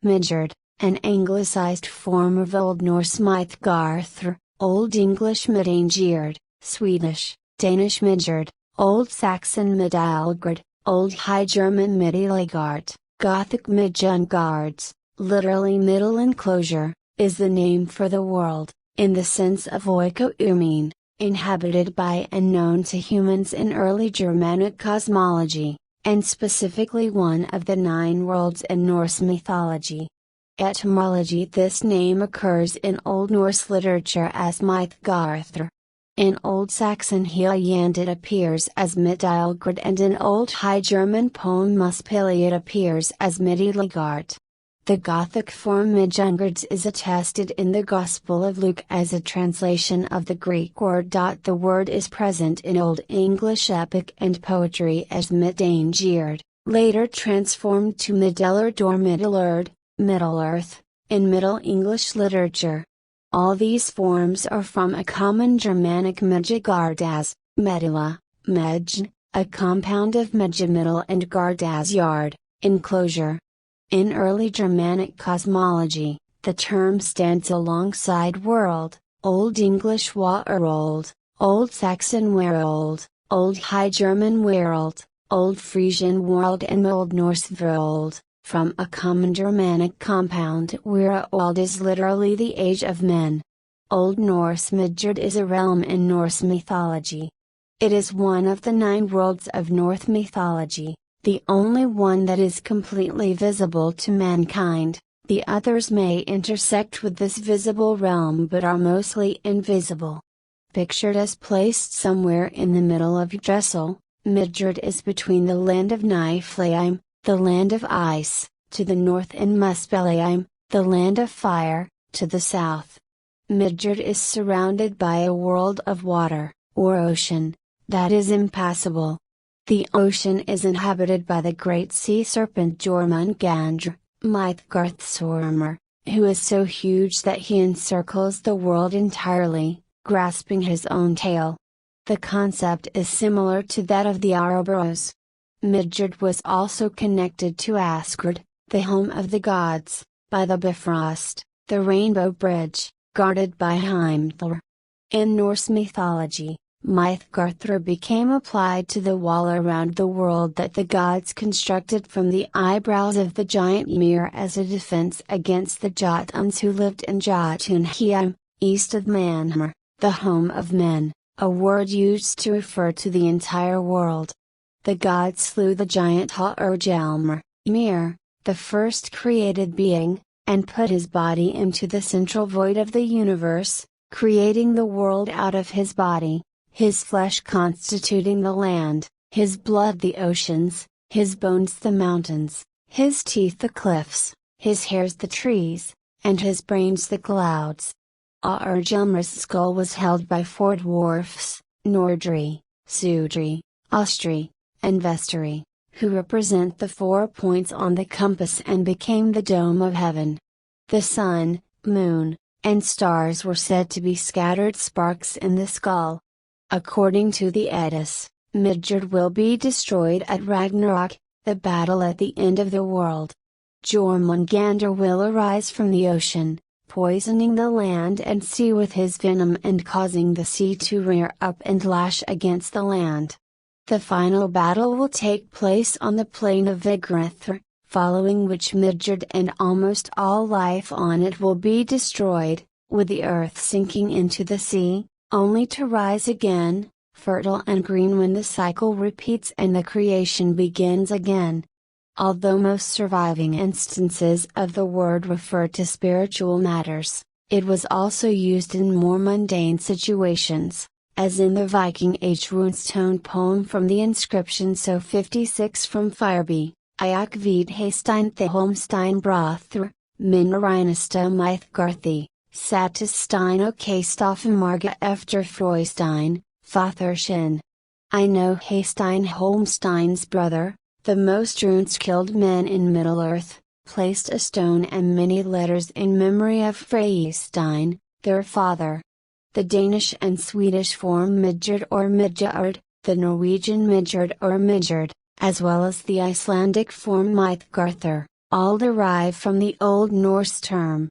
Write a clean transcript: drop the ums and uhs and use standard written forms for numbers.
Midgard, an anglicized form of Old Norse Midgard, Old English Midgard, Swedish, Danish Midgard, Old Saxon Midalgard, Old High German Middeligard, Gothic Midjungards, literally middle enclosure, is the name for the world, in the sense of oikoumene, inhabited by and known to humans in early Germanic cosmology, and specifically one of the 9 worlds in Norse mythology. Etymology: this name occurs in Old Norse literature as Midgardr. In Old Saxon Hyland it appears as Midalgard, and in Old High German poem Muspelli it appears as Middeligard. The Gothic form Midjungards is attested in the Gospel of Luke as a translation of the Greek word. The word is present in Old English epic and poetry as Midangird, later transformed to Middelard or Middle-earth, Middle-earth, in Middle English literature. All these forms are from a common Germanic Midgard as, Medela, Medj, a compound of Medjamiddle and Gard as yard, enclosure. In early Germanic cosmology, the term stands alongside world, Old English Waerold, Old Saxon Werold, Old High German Wereld, Old Frisian World and Old Norse Verald, from a common Germanic compound. Wereold is literally the age of men. Old Norse Midgard is a realm in Norse mythology. It is one of the 9 worlds of Norse mythology, the only one that is completely visible to mankind. The others may intersect with this visible realm but are mostly invisible. Pictured as placed somewhere in the middle of Yggdrasil, Midgard is between the land of Niflheim, the land of ice, to the north, and Muspelheim, the land of fire, to the south. Midgard is surrounded by a world of water, or ocean, that is impassable. The ocean is inhabited by the great sea serpent Jormungandr, Midgardsormr, who is so huge that he encircles the world entirely, grasping his own tail. The concept is similar to that of the Ouroboros. Midgard was also connected to Asgard, the home of the gods, by the Bifrost, the rainbow bridge, guarded by Heimdall. In Norse mythology, Midgardr became applied to the wall around the world that the gods constructed from the eyebrows of the giant Ymir as a defense against the Jotuns who lived in Jotunheim, east of Manmr, the home of men, a word used to refer to the entire world. The gods slew the giant Hörgelmr, Ymir, the first created being, and put his body into the central void of the universe, creating the world out of his body, his flesh constituting the land, his blood the oceans, his bones the mountains, his teeth the cliffs, his hairs the trees, and his brains the clouds. Hörgelmr's skull was held by 4 dwarfs, Nordri, Sudri, Austri, and Vestri, who represent the 4 points on the compass and became the dome of heaven. The sun, moon, and stars were said to be scattered sparks in the skull. According to the Eddas, Midgard will be destroyed at Ragnarok, the battle at the end of the world. Jormungandr will arise from the ocean, poisoning the land and sea with his venom and causing the sea to rear up and lash against the land. The final battle will take place on the plain of Yggdrasil, following which Midgard and almost all life on it will be destroyed, with the earth sinking into the sea, only to rise again, fertile and green when the cycle repeats and the creation begins again. Although most surviving instances of the word refer to spiritual matters, it was also used in more mundane situations, as in the Viking Age runestone poem from the inscription So 56 from Fireby, Iak vid Haystein the Holmstein Brothr, Minnarinesta Mythgarthi, Satestein och Staffamarga efter Freustein, Fatherschen. I know Haystein Holmstein's brother, the most rune-skilled men in Middle-earth, placed a stone and many letters in memory of Freystein, their father. The Danish and Swedish form Midgard or Midgard, the Norwegian Midgard or Midgard, as well as the Icelandic form Midgardr, all derive from the Old Norse term.